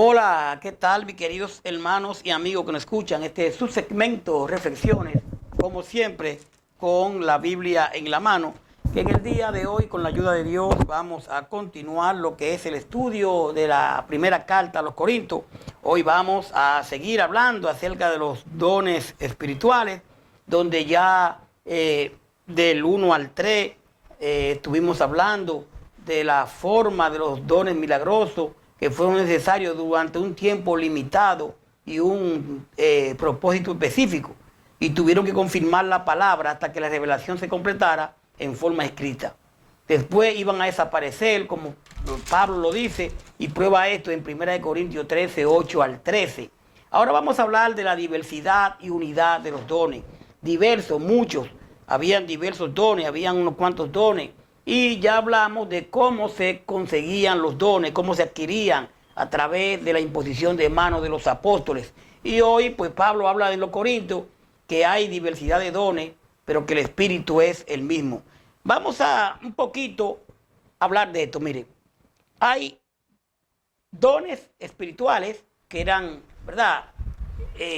Hola, ¿qué tal mis queridos hermanos y amigos que nos escuchan? Este es su segmento Reflexiones, como siempre, con la Biblia en la mano, que en el día de hoy, con la ayuda de Dios, vamos a continuar lo que es el estudio de la primera carta a los Corintios. Hoy vamos a seguir hablando acerca de los dones espirituales, donde ya del 1 al 3 estuvimos hablando de la forma de los dones milagrosos que fueron necesarios durante un tiempo limitado y un propósito específico. Y tuvieron que confirmar la palabra hasta que la revelación se completara en forma escrita. Después iban a desaparecer, como Pablo lo dice, y prueba esto en 1 Corintios 13, 8 al 13. Ahora vamos a hablar de la diversidad y unidad de los dones. Diversos, muchos. Habían diversos dones, habían unos cuantos dones. Y ya hablamos de cómo se conseguían los dones, cómo se adquirían a través de la imposición de manos de los apóstoles. Y hoy, pues Pablo habla de los Corintios, que hay diversidad de dones, pero que el Espíritu es el mismo. Vamos a un poquito hablar de esto. Mire, hay dones espirituales que eran, ¿verdad?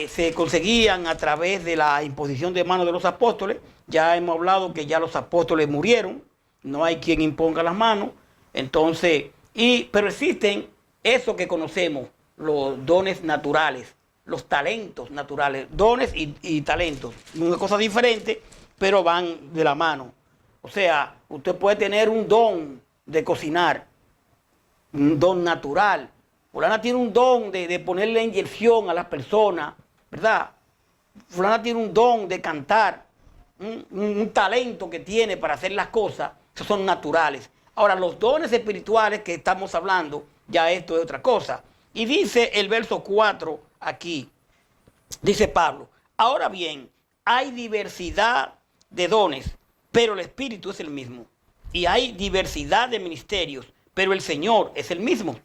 Se conseguían a través de la imposición de manos de los apóstoles. Ya hemos hablado que ya los apóstoles murieron. No hay quien imponga las manos. Entonces, pero existen eso que conocemos, los dones naturales, los talentos naturales, dones y talentos. Una cosa diferente, pero van de la mano. O sea, usted puede tener un don de cocinar, un don natural. Fulana tiene un don de ponerle inyección a las personas, ¿verdad? Fulana tiene un don de cantar, un talento que tiene para hacer las cosas. Esos son naturales. Ahora, los dones espirituales que estamos hablando, ya esto es otra cosa. Y dice el verso 4 aquí, dice Pablo, ahora bien, hay diversidad de dones, pero el Espíritu es el mismo. Y hay diversidad de ministerios, pero el Señor es el mismo.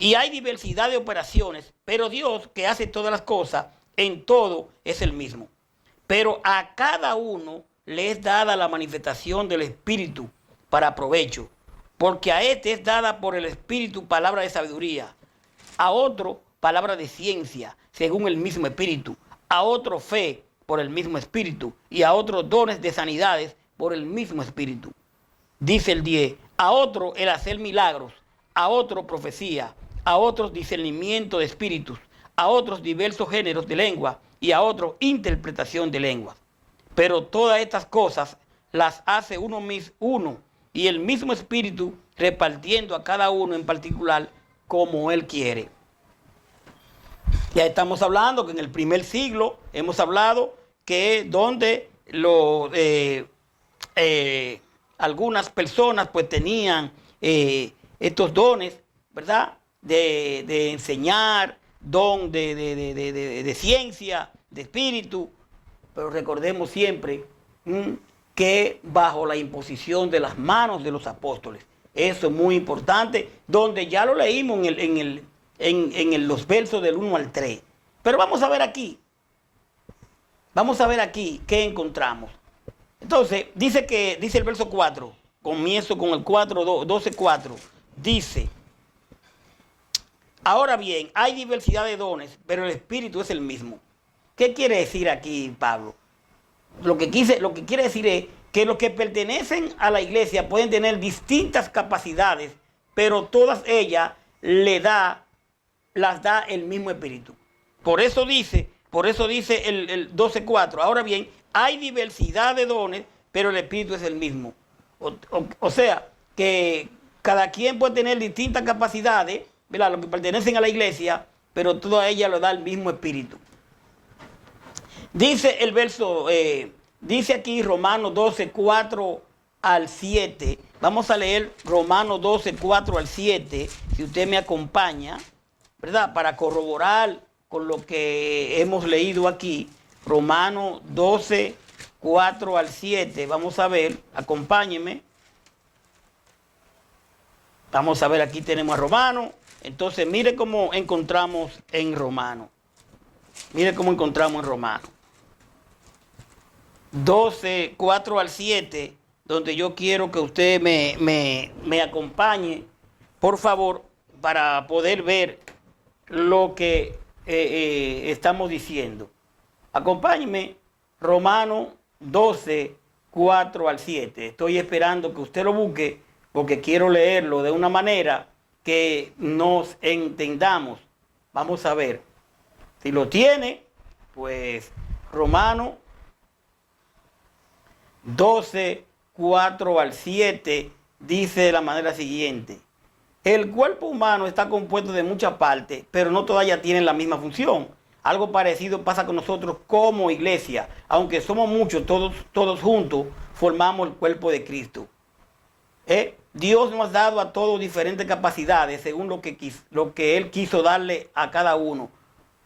Y hay diversidad de operaciones, pero Dios, que hace todas las cosas, en todo es el mismo. Pero a cada uno le es dada la manifestación del Espíritu para provecho, porque a este es dada por el Espíritu palabra de sabiduría, a otro palabra de ciencia, según el mismo Espíritu, a otro fe por el mismo Espíritu, y a otros dones de sanidades por el mismo Espíritu. Dice el 10, a otro el hacer milagros, a otro profecía, a otros discernimiento de espíritus, a otros diversos géneros de lengua y a otros interpretación de lenguas. Pero todas estas cosas las hace uno y el mismo Espíritu repartiendo a cada uno en particular como Él quiere. Ya estamos hablando que en el primer siglo hemos hablado que donde algunas personas pues tenían estos dones, ¿verdad? De enseñar, don de ciencia, de espíritu, pero recordemos siempre que bajo la imposición de las manos de los apóstoles. Eso es muy importante, donde ya lo leímos en los versos del 1 al 3. Pero vamos a ver aquí qué encontramos. Entonces, dice el verso 4, comienzo con el 12:4, dice, ahora bien, hay diversidad de dones, pero el Espíritu es el mismo. ¿Qué quiere decir aquí Pablo? Lo que quiere decir es que los que pertenecen a la iglesia pueden tener distintas capacidades, pero todas ellas las da el mismo Espíritu. Por eso dice el 12:4, ahora bien, hay diversidad de dones, pero el Espíritu es el mismo. O sea, que cada quien puede tener distintas capacidades, ¿verdad? Los que pertenecen a la iglesia, pero toda ella lo da el mismo Espíritu. Dice el verso, dice aquí Romanos 12:4 al 7. Vamos a leer Romanos 12:4 al 7, si usted me acompaña, ¿verdad? Para corroborar con lo que hemos leído aquí. Romanos 12:4 al 7. Vamos a ver, acompáñenme. Vamos a ver, aquí tenemos a Romanos. Entonces, mire cómo encontramos en Romanos. Mire cómo encontramos en Romanos. 12:4 al 7, donde yo quiero que usted me acompañe, por favor, para poder ver lo que estamos diciendo. Acompáñeme, Romanos 12, 4 al 7. Estoy esperando que usted lo busque porque quiero leerlo de una manera que nos entendamos. Vamos a ver. Si lo tiene, pues Romanos 12, 4 al 7 dice de la manera siguiente. El cuerpo humano está compuesto de muchas partes, pero no todas ya tienen la misma función. Algo parecido pasa con nosotros como iglesia. Aunque somos muchos, todos juntos formamos el cuerpo de Cristo. Dios nos ha dado a todos diferentes capacidades según lo que Él quiso darle a cada uno.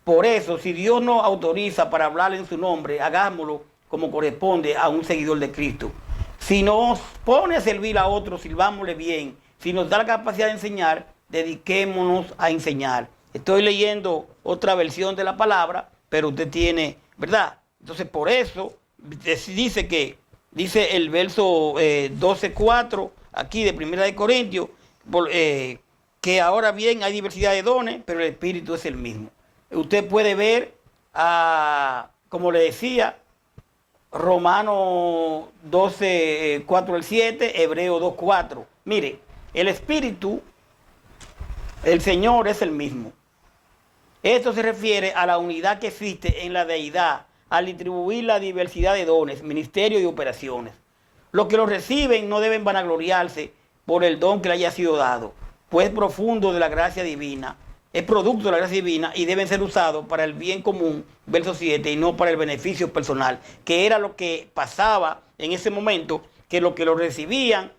Por eso, si Dios nos autoriza para hablar en su nombre, hagámoslo como corresponde a un seguidor de Cristo. Si nos pone a servir a otros, sirvámosle bien. Si nos da la capacidad de enseñar, dediquémonos a enseñar. Estoy leyendo otra versión de la palabra, pero usted tiene, ¿verdad? Entonces, por eso, dice el verso 12:4, aquí de 1 de Corintios, que ahora bien hay diversidad de dones, pero el Espíritu es el mismo. Usted puede ver, como le decía, Romanos 12, 4 al 7, Hebreos 2, 4. Mire, el Espíritu, el Señor es el mismo. Esto se refiere a la unidad que existe en la deidad al distribuir la diversidad de dones, ministerios y operaciones. Los que los reciben no deben vanagloriarse por el don que le haya sido dado, pues es profundo de la gracia divina, es producto de la gracia divina y deben ser usados para el bien común, verso 7, y no para el beneficio personal, que era lo que pasaba en ese momento, que los que lo recibían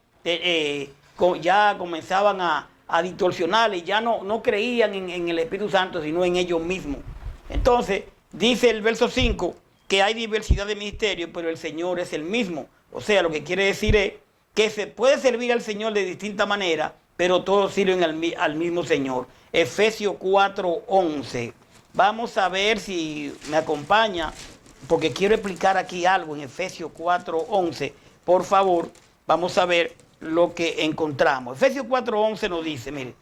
ya comenzaban a distorsionar y ya no creían en el Espíritu Santo, sino en ellos mismos. Entonces, dice el verso 5 que hay diversidad de ministerios, pero el Señor es el mismo. O sea, lo que quiere decir es que se puede servir al Señor de distinta manera, pero todos sirven al mismo Señor. Efesios 4:11. Vamos a ver si me acompaña, porque quiero explicar aquí algo en Efesios 4:11. Por favor, vamos a ver lo que encontramos. Efesios 4:11 nos dice, mire,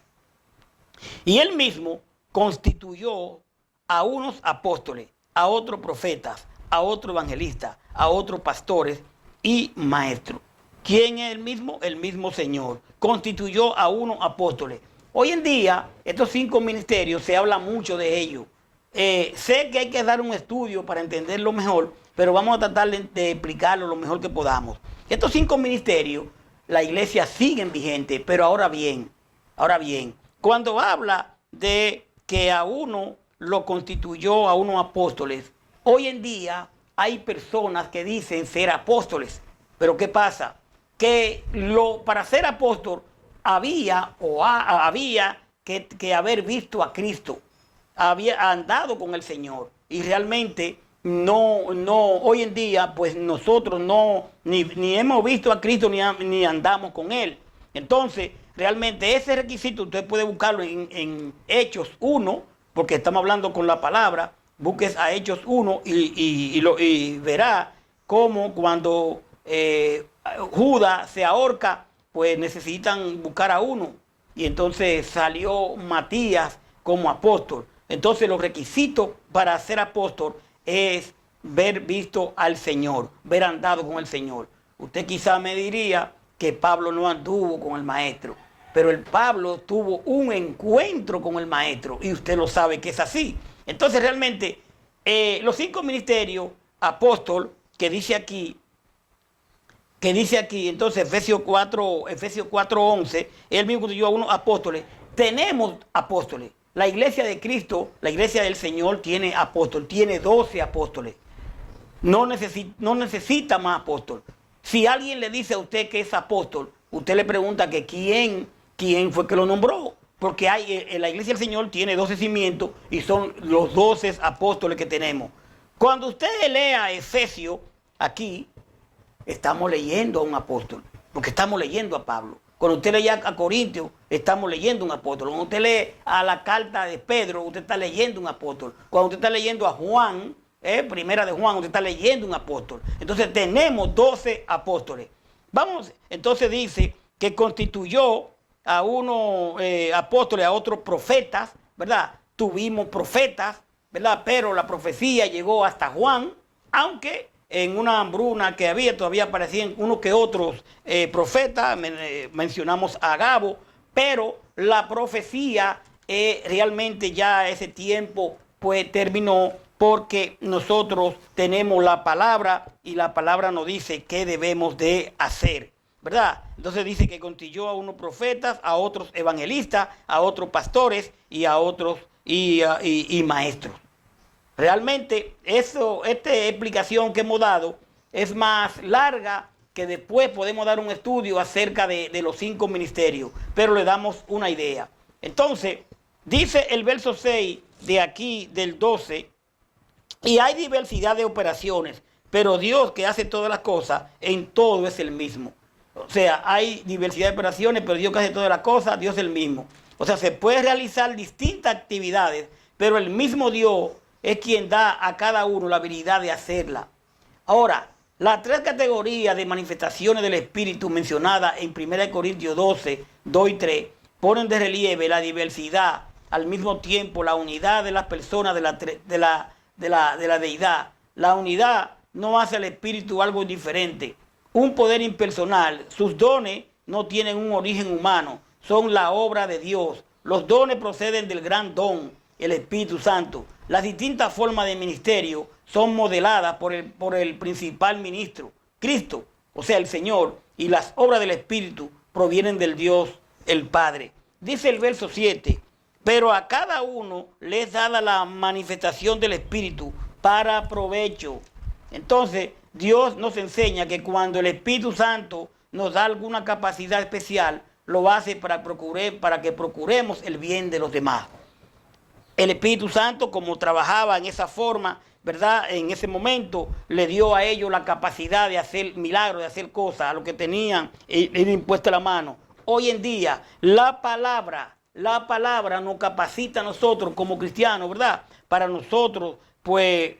y él mismo constituyó a unos apóstoles, a otros profetas, a otros evangelistas, a otros pastores y maestros. ¿Quién es el mismo? El mismo Señor. Constituyó a unos apóstoles. Hoy en día, estos 5 ministerios, se habla mucho de ellos. Sé que hay que dar un estudio para entenderlo mejor, pero vamos a tratar de explicarlo lo mejor que podamos. Estos 5 ministerios, la iglesia sigue vigente, pero ahora bien, cuando habla de que a uno lo constituyó a unos apóstoles, hoy en día hay personas que dicen ser apóstoles, pero ¿qué pasa? Que para ser apóstol había que haber visto a Cristo, había andado con el Señor, y realmente no, hoy en día pues nosotros ni hemos visto a Cristo ni andamos con Él. Entonces, realmente ese requisito usted puede buscarlo en Hechos 1, porque estamos hablando con la palabra. Busques a Hechos 1 y verá cómo cuando Judas se ahorca, pues necesitan buscar a uno. Y entonces salió Matías como apóstol. Entonces los requisitos para ser apóstol es ver visto al Señor, ver andado con el Señor. Usted quizá me diría que Pablo no anduvo con el maestro, pero el Pablo tuvo un encuentro con el maestro y usted lo sabe que es así. Entonces realmente los 5 ministerios apóstol que dice aquí, entonces Efesios 4:11, él mismo constituyó a unos apóstoles. Tenemos apóstoles. La iglesia de Cristo, la iglesia del Señor tiene apóstol, tiene 12 apóstoles. No necesita más apóstol. Si alguien le dice a usted que es apóstol, usted le pregunta que quién fue que lo nombró. Porque la iglesia del Señor tiene 12 cimientos y son los 12 apóstoles que tenemos. Cuando usted lea Efesios, aquí estamos leyendo a un apóstol, porque estamos leyendo a Pablo. Cuando usted lee a Corintios, estamos leyendo un apóstol. Cuando usted lee a la carta de Pedro, usted está leyendo un apóstol. Cuando usted está leyendo a Juan, primera de Juan, usted está leyendo un apóstol. Entonces tenemos 12 apóstoles. Entonces dice que constituyó a unos apóstoles, a otros profetas, ¿verdad? tuvimos profetas, ¿verdad? Pero la profecía llegó hasta Juan, aunque en una hambruna que había todavía aparecían unos que otros profetas, mencionamos a Agabo, pero la profecía realmente ya ese tiempo pues terminó, porque nosotros tenemos la palabra y la palabra nos dice qué debemos de hacer, ¿verdad? Entonces dice que constituyó a unos profetas, a otros evangelistas, a otros pastores y a otros y maestros. Realmente esta explicación que hemos dado es más larga, que después podemos dar un estudio acerca de los 5 ministerios, pero le damos una idea. Entonces, dice el verso 6 de aquí, del 12, y hay diversidad de operaciones, pero Dios que hace todas las cosas, en todo es el mismo. O sea, hay diversidad de operaciones, pero Dios que hace todas las cosas, Dios es el mismo. O sea, se puede realizar distintas actividades, pero el mismo Dios es quien da a cada uno la habilidad de hacerla. Ahora, las 3 categorías de manifestaciones del Espíritu mencionadas en 1 Corintios 12, 2 y 3, ponen de relieve la diversidad, al mismo tiempo la unidad de las personas de la deidad. La unidad no hace al Espíritu algo diferente. Un poder impersonal, sus dones no tienen un origen humano, son la obra de Dios. Los dones proceden del gran don, el Espíritu Santo. Las distintas formas de ministerio son modeladas por el principal ministro, Cristo, o sea, el Señor, y las obras del Espíritu provienen del Dios, el Padre. Dice el verso 7, pero a cada uno le es dada la manifestación del Espíritu para provecho. Entonces, Dios nos enseña que cuando el Espíritu Santo nos da alguna capacidad especial, lo hace para que procuremos el bien de los demás. El Espíritu Santo, como trabajaba en esa forma, ¿verdad? En ese momento le dio a ellos la capacidad de hacer milagros, de hacer cosas, a lo que tenían impuesta la mano. Hoy en día, la palabra nos capacita a nosotros como cristianos, ¿verdad? Para nosotros, pues,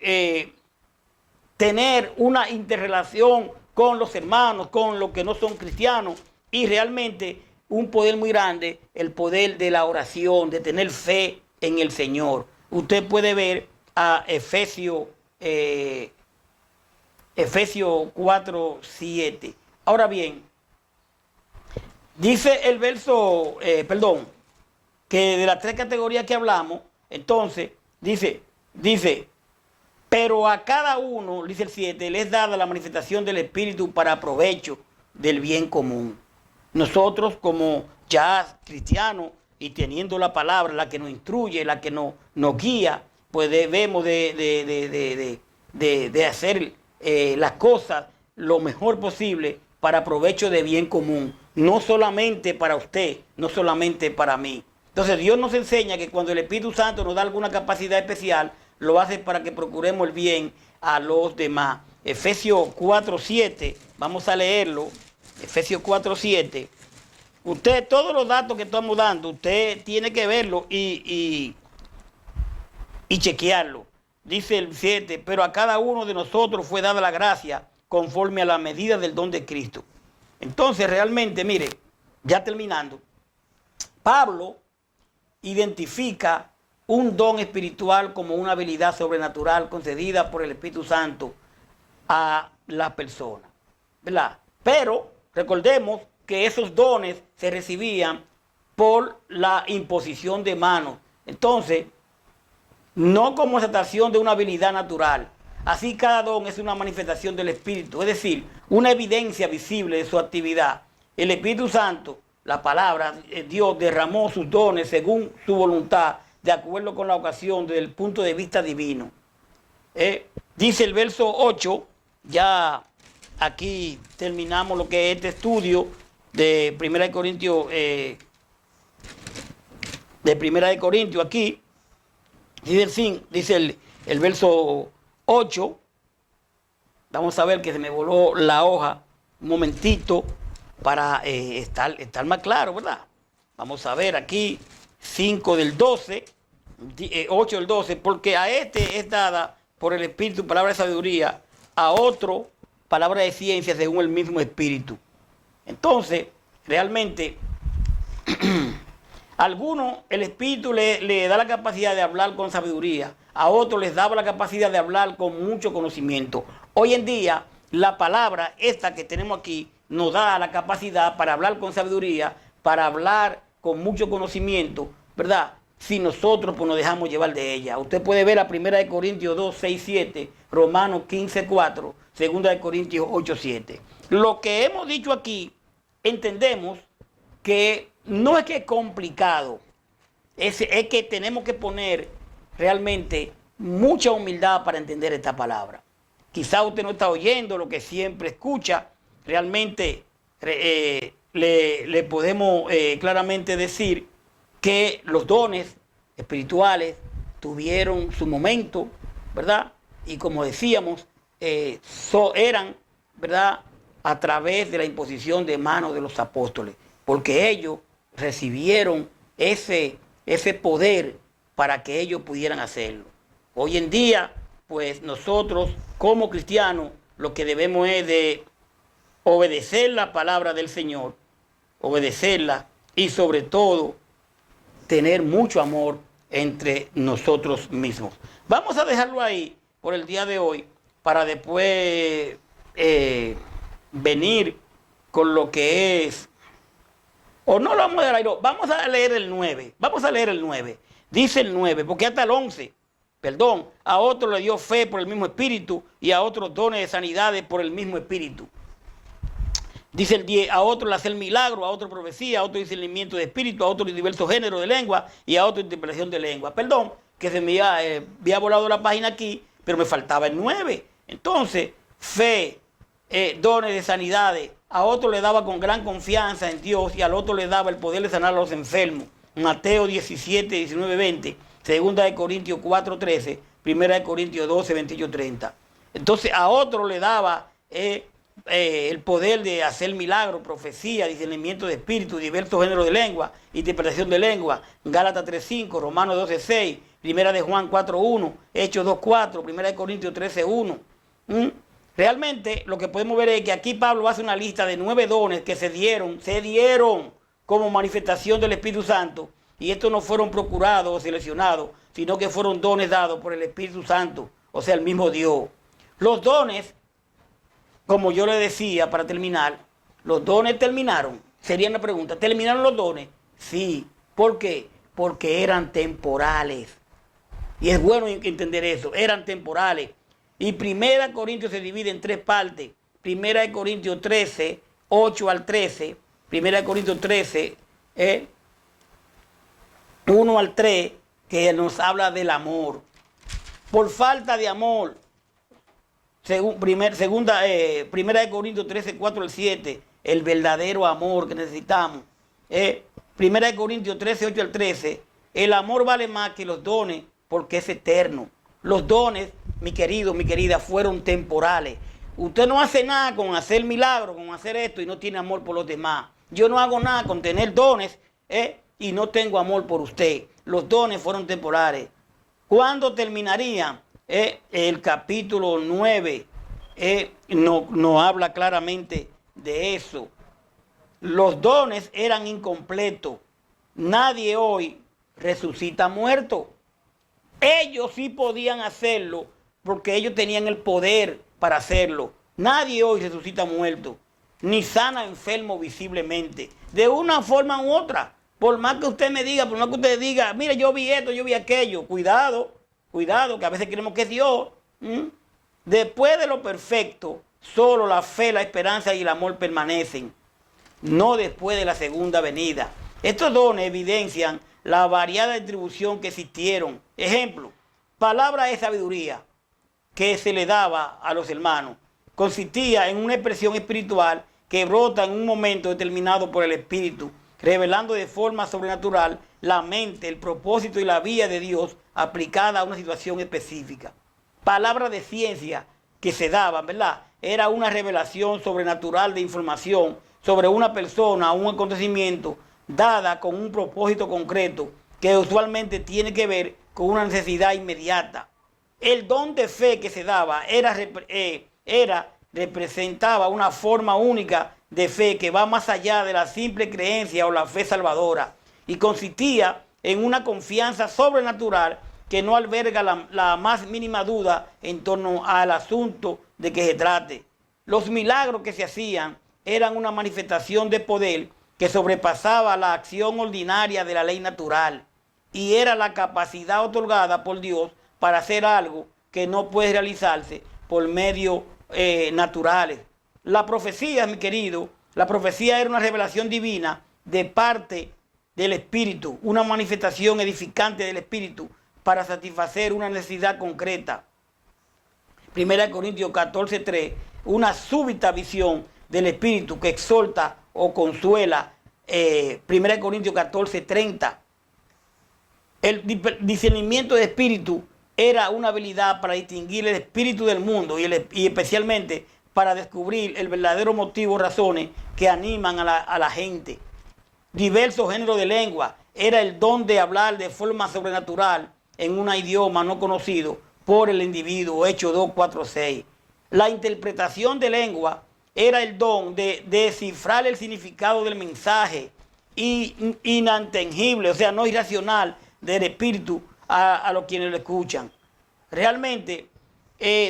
tener una interrelación con los hermanos, con los que no son cristianos, y realmente un poder muy grande, el poder de la oración, de tener fe en el Señor. Usted puede ver a Efesios 4, 7. Ahora bien, dice el verso, que de las 3 categorías que hablamos, entonces, dice, pero a cada uno, dice el 7, les es dada la manifestación del Espíritu para provecho del bien común. Nosotros, como ya cristianos, y teniendo la palabra, la que nos instruye, la que nos guía, pues debemos de hacer las cosas lo mejor posible para provecho de bien común. No solamente para usted, no solamente para mí. Entonces Dios nos enseña que cuando el Espíritu Santo nos da alguna capacidad especial, lo hace para que procuremos el bien a los demás. Efesios 4, 7, vamos a leerlo. Efesios 4, 7. Usted, todos los datos que estamos dando, usted tiene que verlo y chequearlo. Dice el 7, pero a cada uno de nosotros fue dada la gracia conforme a la medida del don de Cristo. Entonces, realmente, mire, ya terminando, Pablo identifica un don espiritual como una habilidad sobrenatural concedida por el Espíritu Santo a la persona, ¿verdad? Pero recordemos que esos dones se recibían por la imposición de manos. Entonces, no como exaltación de una habilidad natural. Así cada don es una manifestación del Espíritu, es decir, una evidencia visible de su actividad. El Espíritu Santo, la palabra, Dios derramó sus dones según su voluntad, de acuerdo con la ocasión, desde el punto de vista divino. Dice el verso 8, ya aquí terminamos lo que es este estudio de 1 Corintios, aquí, dice el verso 8, vamos a ver que se me voló la hoja un momentito para estar más claro, ¿verdad? Vamos a ver aquí, 5 del 12, 8 del 12, porque a este es dada por el Espíritu palabra de sabiduría, a otro palabra de ciencia según el mismo Espíritu. Entonces, realmente, A algunos el Espíritu le da la capacidad de hablar con sabiduría, a otros les daba la capacidad de hablar con mucho conocimiento. Hoy en día, la palabra esta que tenemos aquí nos da la capacidad para hablar con sabiduría, para hablar con mucho conocimiento, ¿verdad? Si nosotros pues, nos dejamos llevar de ella. Usted puede ver a 1 Corintios 2, 6, 7, Romanos 15, 4, 2 Corintios 8, 7. Lo que hemos dicho aquí, entendemos que no es que es complicado, es que tenemos que poner realmente mucha humildad para entender esta palabra. Quizá usted no está oyendo lo que siempre escucha, realmente le podemos claramente decir que los dones espirituales tuvieron su momento, ¿verdad? Y como decíamos, eran, ¿verdad?, a través de la imposición de manos de los apóstoles, porque ellos recibieron ese poder para que ellos pudieran hacerlo. Hoy en día, pues nosotros como cristianos, lo que debemos es de obedecer la palabra del Señor, obedecerla y sobre todo tener mucho amor entre nosotros mismos. Vamos a dejarlo ahí por el día de hoy para después venir con lo que es, o no lo vamos a dejar ahí, no, vamos a leer el 9, vamos a leer el 9, dice el 9, porque hasta el 11, perdón, a otro le dio fe por el mismo espíritu y a otros dones de sanidades por el mismo espíritu. Dice el 10, a otro le hace el milagro, a otro profecía, a otro discernimiento de espíritu, a otro diversos géneros de lengua y a otro interpretación de lengua. Perdón, que se me había volado la página aquí, pero me faltaba el 9. Entonces, fe, dones de sanidades, a otro le daba con gran confianza en Dios y al otro le daba el poder de sanar a los enfermos. Mateo 17, 19, 20, 2 Corintios 4, 13, 1 Corintios 12, 28, 30. Entonces, a otro le daba el poder de hacer milagros, profecía, discernimiento de espíritu, diversos géneros de lengua, interpretación de lengua, Gálatas 3.5, Romanos 12.6, Primera de Juan 4.1, Hechos 2.4, Primera de Corintios 13.1. Realmente lo que podemos ver es que aquí Pablo hace una lista de 9 dones que se dieron como manifestación del Espíritu Santo, y estos no fueron procurados o seleccionados, sino que fueron dones dados por el Espíritu Santo, o sea, el mismo Dios. Los dones, como yo le decía para terminar, los dones terminaron. Sería una pregunta, ¿terminaron los dones? Sí. ¿Por qué? Porque eran temporales. Y es bueno entender eso, eran temporales. Y 1 Corintios se divide en 3 partes. 1 Corintios 13, 8 al 13. 1 Corintios 13, 1 al 3, que nos habla del amor. Por falta de amor, Primera de Corintios 13, 4 al 7, el verdadero amor que necesitamos. Primera de Corintios 13, 8 al 13, el amor vale más que los dones porque es eterno. Los dones, mi querido, mi querida, fueron temporales. Usted no hace nada con hacer milagros, con hacer esto y no tiene amor por los demás. Yo no hago nada con tener dones y no tengo amor por usted. Los dones fueron temporales. ¿Cuándo terminarían? El capítulo 9 no habla claramente de eso. Los dones eran incompletos. Nadie hoy resucita muerto. Ellos sí podían hacerlo porque ellos tenían el poder para hacerlo. Nadie hoy resucita muerto, ni sana enfermo visiblemente, de una forma u otra. Por más que usted me diga, por más que usted diga, mira, yo vi esto, yo vi aquello, cuidado, que a veces creemos que es Dios. Después de lo perfecto, solo la fe, la esperanza y el amor permanecen, no después de la segunda venida. Estos dones evidencian la variada distribución que existieron. Ejemplo, palabra de sabiduría que se le daba a los hermanos consistía en una expresión espiritual que brota en un momento determinado por el Espíritu, revelando de forma sobrenatural la mente, el propósito y la vía de Dios aplicada a una situación específica. Palabra de ciencia que se daban, ¿verdad? Era una revelación sobrenatural de información sobre una persona o un acontecimiento dada con un propósito concreto que usualmente tiene que ver con una necesidad inmediata. El don de fe que se daba representaba una forma única de fe que va más allá de la simple creencia o la fe salvadora, y consistía en una confianza sobrenatural que no alberga la más mínima duda en torno al asunto de que se trate. Los milagros que se hacían eran una manifestación de poder que sobrepasaba la acción ordinaria de la ley natural y era la capacidad otorgada por Dios para hacer algo que no puede realizarse por medios naturales. La profecía, mi querido, la profecía era una revelación divina de parte del Espíritu, una manifestación edificante del Espíritu para satisfacer una necesidad concreta. 1 Corintios 14:3, una súbita visión del Espíritu que exhorta o consuela. 1 Corintios 14:30. El discernimiento de espíritu era una habilidad para distinguir el espíritu del mundo y especialmente para descubrir el verdadero motivo o razones que animan a la gente. Diversos géneros de lengua era el don de hablar de forma sobrenatural en un idioma no conocido por el individuo, Hechos 2:4-6. La interpretación de lengua era el don de descifrar el significado del mensaje inentendible, o sea, no irracional, del espíritu a los quienes lo escuchan. Realmente,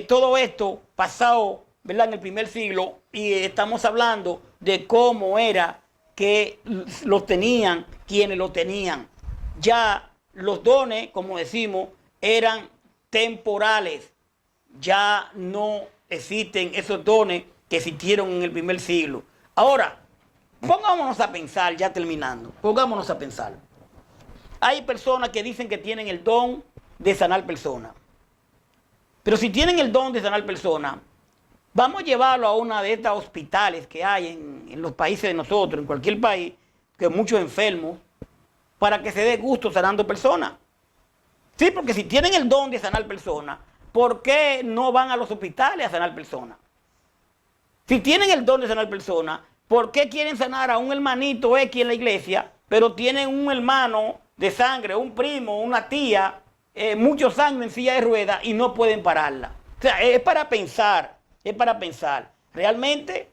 todo esto pasado, ¿verdad?, en el primer siglo, y estamos hablando de cómo era que los tenían quienes lo tenían. Ya los dones, como decimos, eran temporales. Ya no existen esos dones que existieron en el primer siglo. Ahora, pongámonos a pensar, ya terminando, pongámonos a pensar. Hay personas que dicen que tienen el don de sanar personas. Pero si tienen el don de sanar personas, vamos a llevarlo a una de estas hospitales que hay en los países de nosotros, en cualquier país, que hay muchos enfermos, para que se dé gusto sanando personas. Sí, porque si tienen el don de sanar personas, ¿por qué no van a los hospitales a sanar personas? Si tienen el don de sanar personas, ¿por qué quieren sanar a un hermanito X en la iglesia, pero tienen un hermano de sangre, un primo, una tía, muchos años en silla de ruedas y no pueden pararla? O sea, es para pensar, es para pensar. Realmente,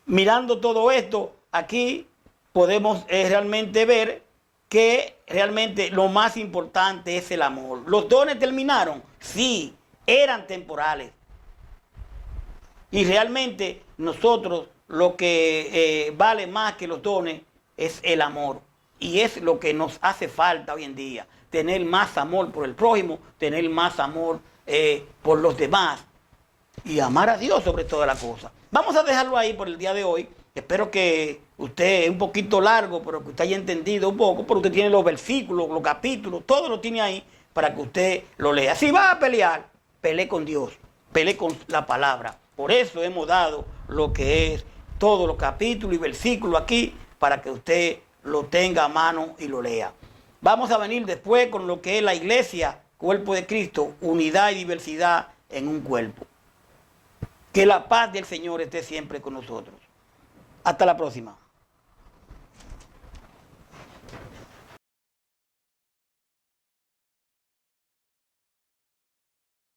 mirando todo esto, aquí podemos realmente ver que realmente lo más importante es el amor. ¿Los dones terminaron? Sí, eran temporales. Y realmente nosotros lo que vale más que los dones es el amor. Y es lo que nos hace falta hoy en día. Tener más amor por el prójimo, tener más amor por los demás. Y amar a Dios sobre todas las cosas. Vamos a dejarlo ahí por el día de hoy. Espero que usted, es un poquito largo, pero que usted haya entendido un poco, porque usted tiene los versículos, los capítulos, todo lo tiene ahí para que usted lo lea. Si va a pelear, pelee con Dios, pelee con la palabra. Por eso hemos dado lo que es todos los capítulos y versículos aquí, para que usted lo tenga a mano y lo lea. Vamos a venir después con lo que es la iglesia, cuerpo de Cristo, unidad y diversidad en un cuerpo. Que la paz del Señor esté siempre con nosotros. Hasta la próxima.